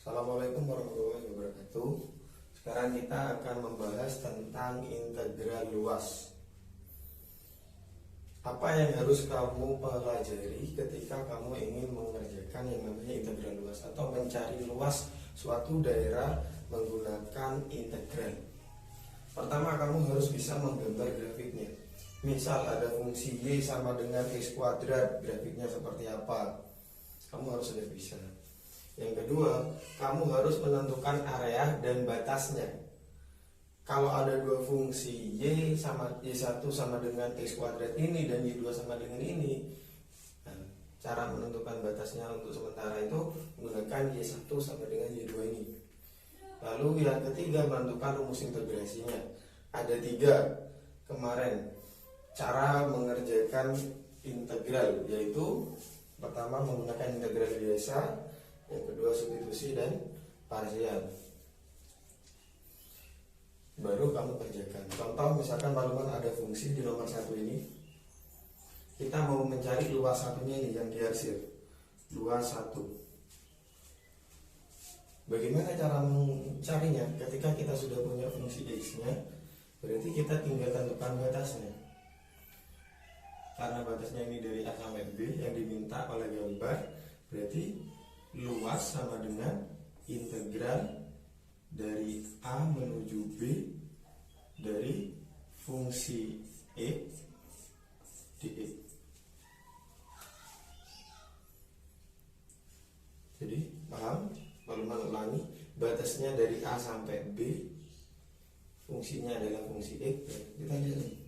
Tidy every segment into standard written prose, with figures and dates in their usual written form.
Assalamualaikum warahmatullahi wabarakatuh. Sekarang kita akan membahas tentang integral luas. Apa yang harus kamu pelajari ketika kamu ingin mengerjakan yang namanya integral luas atau mencari luas suatu daerah menggunakan integral? Pertama, kamu harus bisa menggambar grafiknya. Misal ada fungsi Y sama dengan X kuadrat, grafiknya seperti apa? Kamu harus sudah bisa. Yang kedua, kamu harus menentukan area dan batasnya. Kalau ada dua fungsi Y1 sama dengan X kuadrat ini dan Y2 sama dengan ini, nah, cara menentukan batasnya untuk sementara itu menggunakan Y1 sama dengan Y2 ini. Lalu yang ketiga, menentukan rumus integrasinya. Ada 3 kemarin cara mengerjakan integral, yaitu pertama menggunakan integral biasa, yang kedua substitusi dan parsial. Baru kamu kerjakan. Contoh misalkan makluman ada fungsi di nomor 1 ini, kita mau mencari luas satunya ini yang diarsir, luas 1. Bagaimana cara mencarinya? Ketika kita sudah punya fungsi X nya, berarti kita tinggal tentukan batasnya. Karena batasnya ini dari A sampai B yang diminta oleh gambar, berarti luas sama dengan integral dari A menuju B dari fungsi X dx. Jadi paham? Makluman ulangi, batasnya dari A sampai B, fungsinya adalah fungsi X. Kita lihat nih.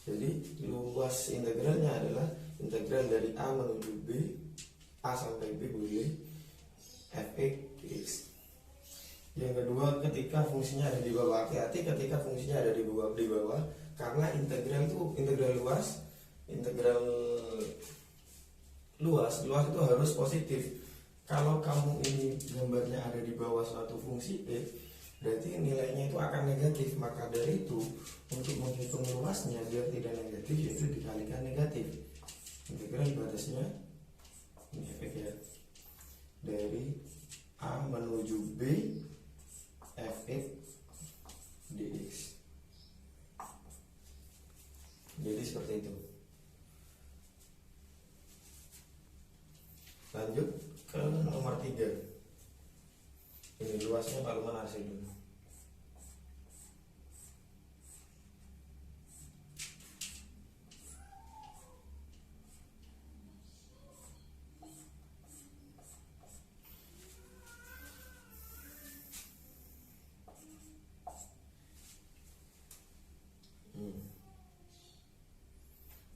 Jadi luas integralnya adalah integral dari A menuju B, A sampai B boleh, fx dx. Yang kedua, ketika fungsinya ada di bawah, hati-hati ketika fungsinya ada di bawah, karena integral itu integral luas itu harus positif. Kalau kamu ini gambarnya ada di bawah suatu fungsi X, berarti nilainya itu akan negatif. Maka dari itu, untuk menghitung luasnya biar tidak negatif, yaitu dikalikan negatif. Integral batasnya ini fx ya, dari A menuju B fx dx. Jadi seperti itu. Lanjut ke nomor 3. Ini luasnya makluman hasil dulu.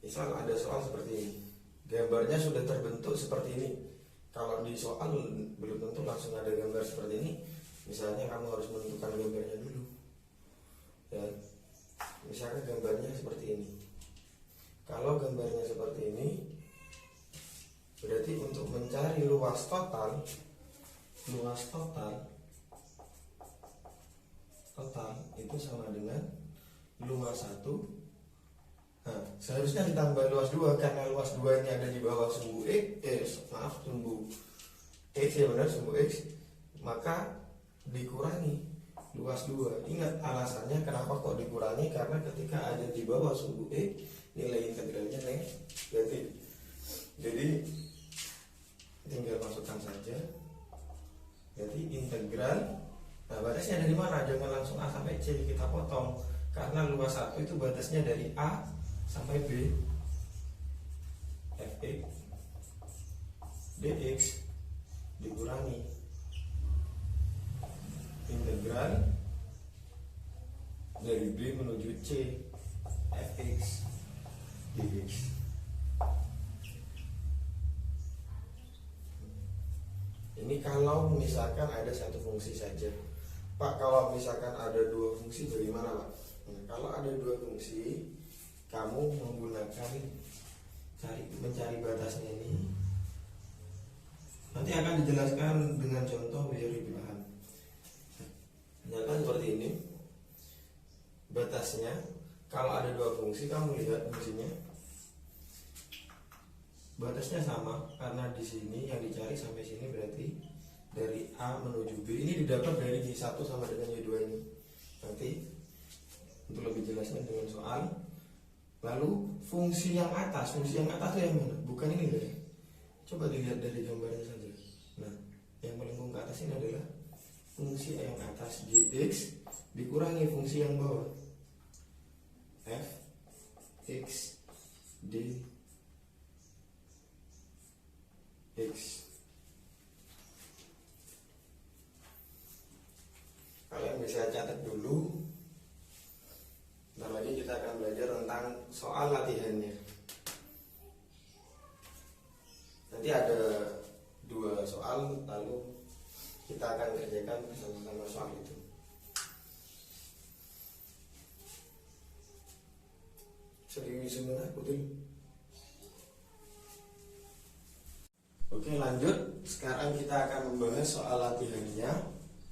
Misal ada soal seperti ini, gambarnya sudah terbentuk seperti ini. Kalau di soal belum tentu langsung ada gambar seperti ini. Misalnya kamu harus menentukan gambarnya dulu ya. Misalnya gambarnya seperti ini. Kalau gambarnya seperti ini, berarti untuk mencari luas total itu sama dengan luas 1. Nah, seharusnya ditambah luas 2 karena luas 2 ini ada di bawah sumbu sumbu X ya, benar, sumbu X. Maka dikurangi luas 2. Ingat alasannya kenapa kok dikurangi, karena ketika ada di bawah sumbu X, nilai integralnya negatif. Jadi tinggal masukkan saja. Jadi integral, nah batasnya dari mana? Jangan langsung A sampai C, kita potong. Karena luas 1 itu batasnya dari A sampai B, fx dx dikurangi integral dari B menuju C fx dx. Ini kalau misalkan ada satu fungsi saja. Pak, kalau misalkan ada dua fungsi bagaimana, Pak? Nah, kalau ada dua fungsi, kamu menggunakan mencari batasnya ini. Nanti akan dijelaskan dengan contoh biar lebih paham. Misalkan seperti ini, batasnya kalau ada dua fungsi, kamu lihat fungsinya. batasnya sama karena di sini yang dicari sampai sini berarti dari A menuju B ini didapat dari Y1 sama dengan Y2 ini. Nanti untuk lebih jelasnya dengan soal. Lalu fungsi yang atas itu yang mana? Bukan ini ya. Coba dilihat dari gambarnya saja. Nah, yang melengkung ke atas ini adalah fungsi yang atas Gx dikurangi fungsi yang bawah f x d x. Kalian bisa catat dulu. Bentar lagi kita akan belajar tentang soal latihannya. Nanti ada 2 soal, lalu kita akan kerjakan bersama-sama soal itu. Serius sebentar, betul. Oke, lanjut. Sekarang kita akan membahas soal latihannya.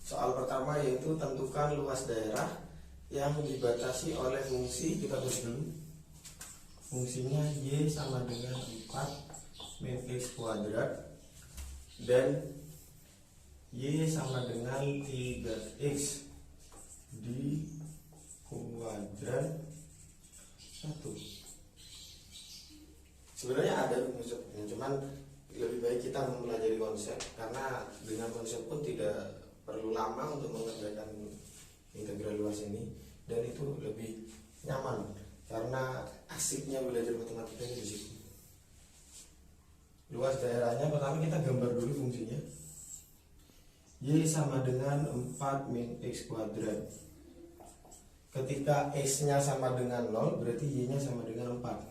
Soal pertama yaitu tentukan luas daerah yang dibatasi oleh fungsi. Kita tulis dulu. Fungsinya Y sama dengan 4 min X kuadrat dan Y sama dengan 3X di kuadrat 1. Sebenarnya ada konsepnya, cuman lebih baik kita mempelajari konsep karena dengan konsep pun tidak perlu lama untuk mengerjakan integral luas ini, dan itu lebih nyaman karena asiknya belajar matematika di situ. Luas daerahnya pertama kita gambar dulu fungsinya. Y sama dengan 4 min X kuadrat. Ketika X-nya sama dengan 0, berarti Y-nya sama dengan 4.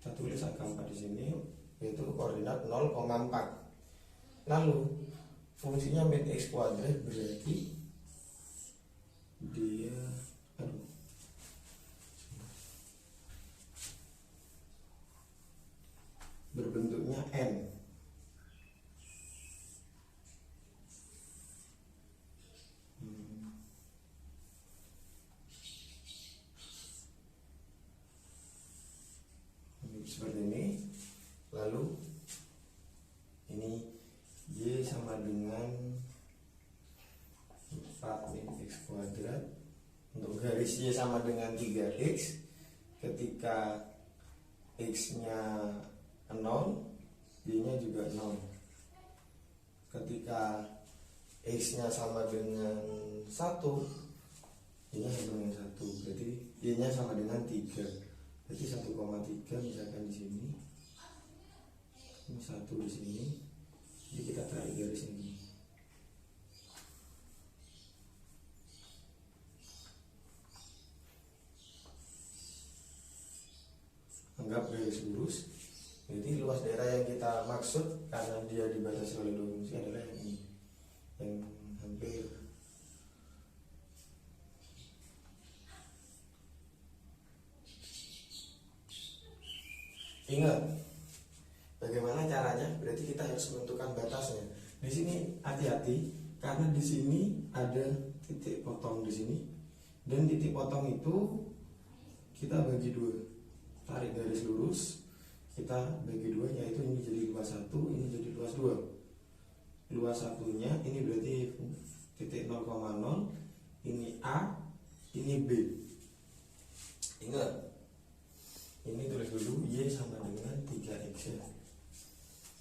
Kita tulis angka 4 di sini, yaitu koordinat 0,4. Lalu fungsinya min X kuadrat berarti dia berbentuknya N. Seperti ini. Lalu ini Y sama dengan 4 min X kuadrat. Untuk garis Y sama dengan 3X. Ketika X nya 0, Y nya juga 0. Ketika X nya sama dengan 1, Y nya sama dengan 1, berarti Y nya sama dengan 3. Berarti 1,3 misalkan di sini, ini 1 di sini, jadi kita tarik garis ini. Anggap garis lurus. Jadi luas daerah yang kita maksud karena dia dibatasi oleh 2 fungsi adalah yang ini, yang hampir ingat bagaimana caranya. Berarti kita harus menentukan batasnya. Di sini hati-hati karena di sini ada titik potong di sini, dan titik potong itu kita bagi 2. Tarik garis lurus, kita bagi 2, yaitu ini jadi luas 1, ini jadi luas 2. Luas satunya ini berarti titik 0,0, ini A, ini B. Ingat, ini tulis dulu Y sama dengan 3X ya.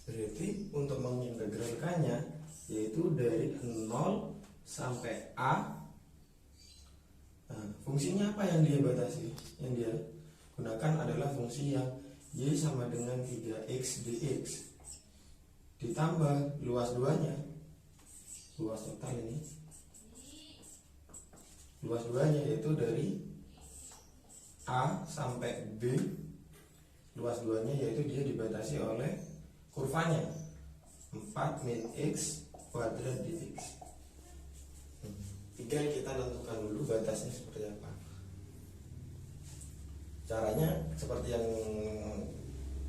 Berarti untuk mengintegralkannya yaitu dari 0 sampai A. Nah, fungsinya apa yang dia batasi? Yang dia gunakan adalah fungsi yang Y sama dengan 3X dx ditambah luas 2-nya, luas total ini, luas 2-nya yaitu dari A sampai B. Luas 2-nya yaitu dia dibatasi oleh kurvanya 4 min X kuadrat dx. Tinggal kita tentukan dulu batasnya seperti apa. Caranya seperti yang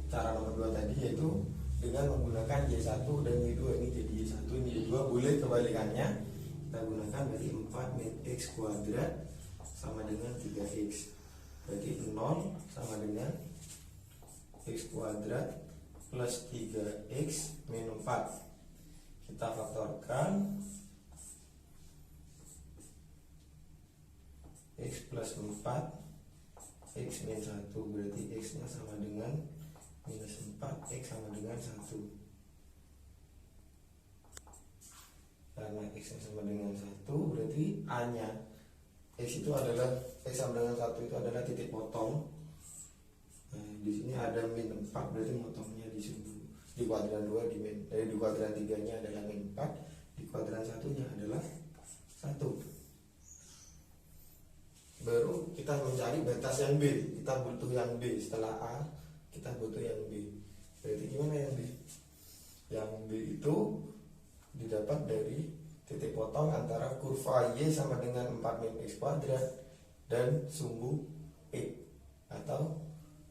cara nomor 2 tadi, yaitu dengan menggunakan Y1 dan Y2. Ini jadi Y1, ini Y2. Boleh kebalikannya, kita gunakan dari 4 min X kuadrat sama dengan 3X. Berarti 0 sama dengan X kuadrat plus 3x min 4. Kita faktorkan x plus 4 x min 1, berarti x nya sama dengan minus 4, x sama dengan 1. Karena x nya sama dengan 1, berarti a nya x itu adalah x sama dengan 1 itu adalah titik potong. Nah, di sini ada min 4, berarti potongnya di kuadran 2, di kuadran 3 nya adalah min 4, di kuadran 1 nya adalah 1. Baru kita mencari batas yang B. Kita butuh yang B. Setelah A kita butuh yang B. Berarti gimana yang B? Yang B itu didapat dari titik potong antara kurva Y sama dengan 4 min X kuadrat dan sumbu E, atau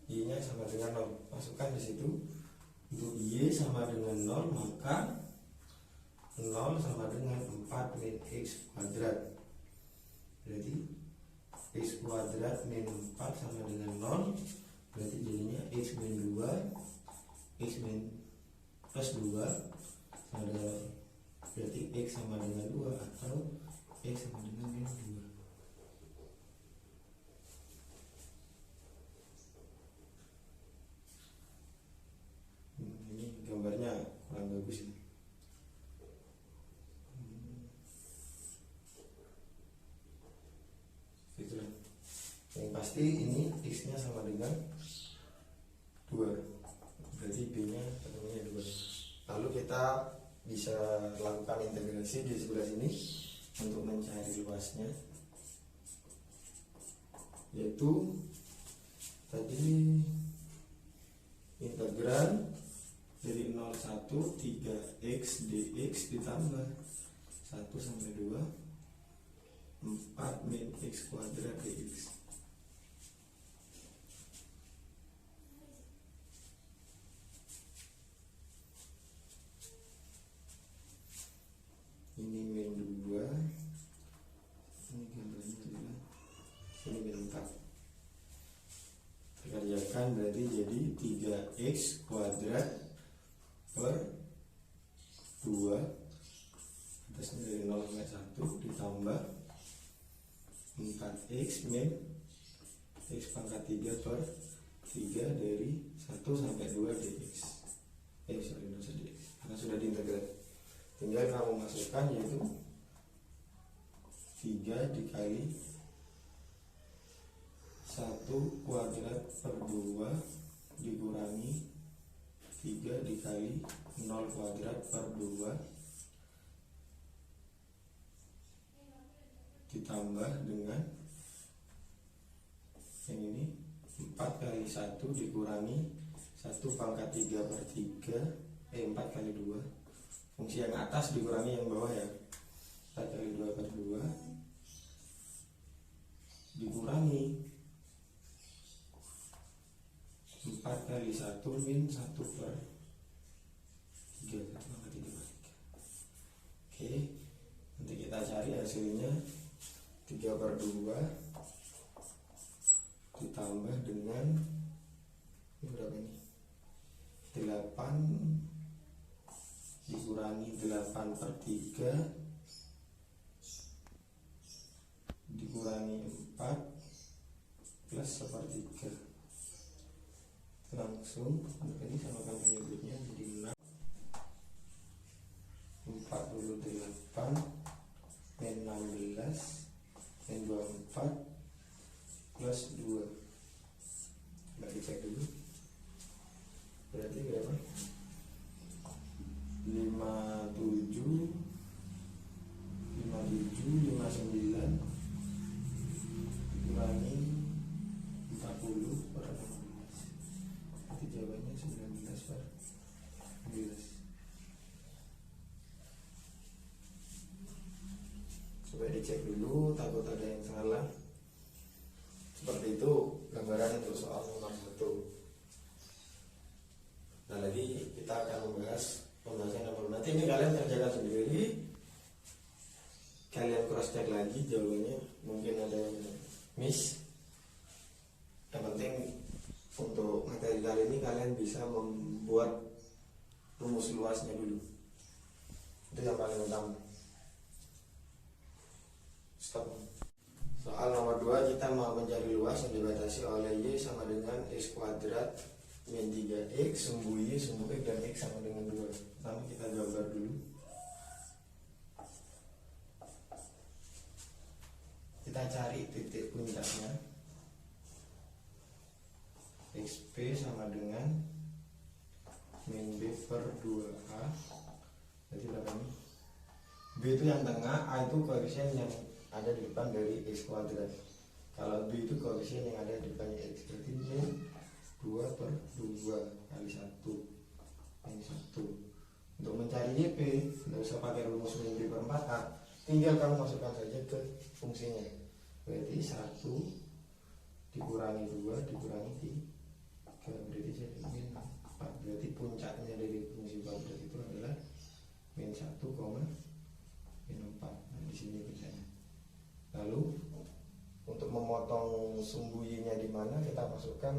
Y nya sama dengan 0. Masukkan di situ. Untuk Y sama dengan 0, maka 0 sama dengan 4 min X kuadrat. Berarti X kuadrat min 4 sama dengan 0, berarti jadinya X min 2, X min plus 2 sama dengan 0. Berarti X sama dengan 2 atau X sama dengan min 2. Ini gambarnya kurang bagus ya. Yang pasti ini x nya sama dengan 2, berarti b nya ketemunya 2. Lalu kita bisa lakukan integrasi di sebelah sini untuk mencari luasnya, yaitu tadi integral dari 0 1 3x dx ditambah 1 sampai 2 4 min x kuadrat dx. Ini min 2, ini gambarnya adalah ini min 4. Kita kerjakan berarti jadi 3x kuadrat per 2, atasnya dari 0 sampai 1 ditambah 4x min x pangkat 3 per 3 dari 1 sampai 2 dx. Dx karena sudah diintegrasi. Tinggal kamu masukkan, yaitu 3 dikali 1 kuadrat per 2 dikurangi 3 dikali 0 kuadrat per 2 ditambah dengan yang ini 4 kali 1 dikurangi 1 pangkat 3 per 3 4 kali 2, fungsi yang atas dikurangi yang bawah ya, 4 kali 2 per 2 dikurangi 4 kali 1 min 1 per 3, 1 pangkat 3 per 3. Oke, nanti kita cari hasilnya 3 per 2 ditambah dengan ini berapa ini? 8 dikurangi 8 per 3 dikurangi 4 plus sepertiga. Langsung ini samakan penyebutnya jadi 6 48 min 16 min 24 plus 2. Kita cek dulu berarti berapa? 57 59 dikurangi 40 per 16. Nanti jawabannya 19 per 11. Coba dicek dulu, takut ada yang salah. Seperti itu gambaran untuk soal nomor 1. Nah, lagi kita akan membahas pembahasan nomor. Nanti ini kalian kerjakan sendiri, kalian cross check lagi jawabannya, mungkin ada yang miss. Yang penting untuk materi kali ini kalian bisa membuat rumus luasnya dulu, itu yang paling utama. Stop. Soal nomor 2, kita mau mencari luas yang dibatasi oleh Y sama dengan X kuadrat min 3X, sumbu Y, sumbu X, dan X sama dengan 2. Pertama kita gambar dulu. Kita cari titik puncaknya. XP sama dengan min B per 2A. Jadi berapa ini? B itu yang tengah, A itu koefisien yang ada di depan dari X kuadrat. Kalau B itu koefisien yang ada di depannya X, berarti min 2 per 2 kali 1 min 1. Untuk mencari YP, tidak usah pakai rumus min B per 4A, tinggal kamu masukkan saja ke fungsinya. Berarti 1 dikurangi 2 dikurangi 3, berarti jadi min 4. Berarti puncaknya dari fungsi kuadrat itu adalah min 1, min 4. Nah, di sini puncaknya. Lalu untuk memotong sumbu Y-nya di mana, kita masukkan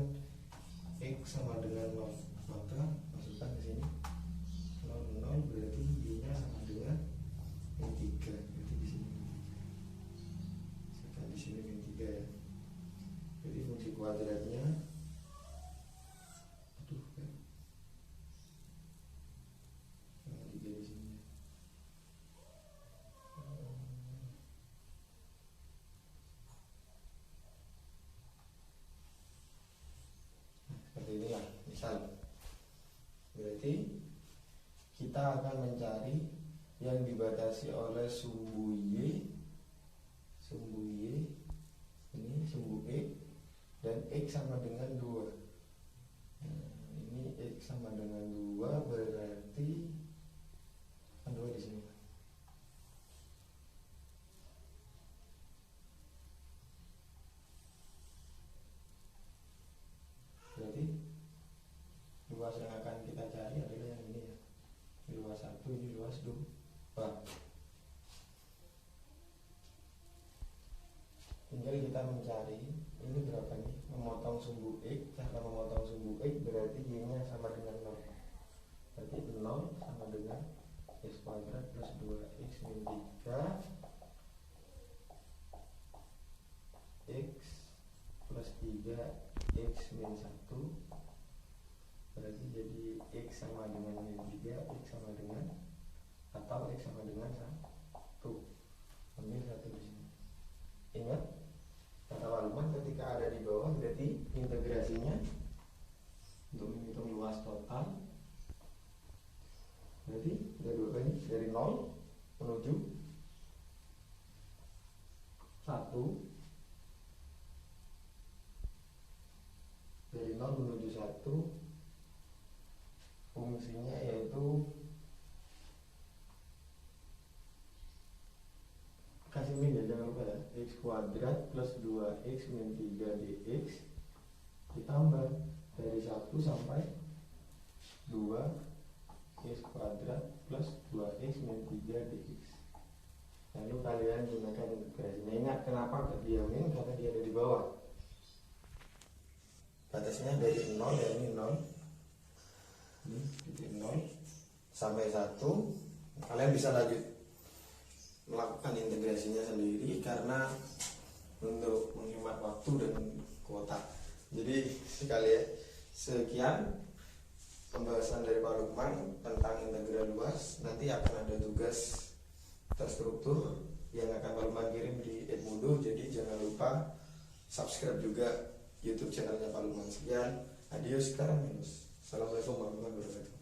X sama dengan 0. Maka masukkan ke sini 0, 0, berarti Y-nya sama dengan min 3. Berarti di sini min 3. Masukkan di sini min 3 ya. Jadi fungsi kuadratnya inilah misal. Berarti kita akan mencari yang dibatasi oleh sumbu Y ini sumbu X, dan X sama dengan 2. Nah, ini X sama dengan 2, berarti kan 2 di sini. Berarti luas yang akan kita cari adalah yang ini ya. Ini luas 1, ini luas 2. Tinggal kita mencari ini berapa nih, memotong sumbu X. Cara memotong sumbu X berarti Y-nya sama dengan 0. Berarti 0 sama dengan X kuadrat plus 2X min 3 X plus 3 X min 1. Berarti jadi X sama dengan min 3, X sama dengan, atau X sama dengan 1. Ambil 1 di sini. Ingat, kata Waluman ketika ada di bawah berarti integrasinya untuk menghitung luas total berarti dari berapa ini? Dari 0 menuju 1. Dari 0 menuju 1 fungsinya yaitu kasih min ya, jangan lupa ya, X kuadrat plus 2X min 3 dx ditambah dari 1 sampai 2 X kuadrat plus 2X min 3 dx. Lalu kalian gunakan integrasinya. Ingat kenapa dia min, karena dia ada di bawah. Batasnya dari 0 ya, ini 0. Ini titik 0 sampai 1. Kalian bisa lanjut melakukan integrasinya sendiri karena untuk menghemat waktu dan kuota. Jadi sekalian sekian pembahasan dari Pak Lukman tentang integral luas. Nanti akan ada tugas terstruktur yang akan Pak Lukman kirim di Edmundo. Jadi jangan lupa subscribe juga YouTube channelnya Pak Lukman. Sekian, adios sekarang minus. Assalamualaikum warahmatullahi wabarakatuh.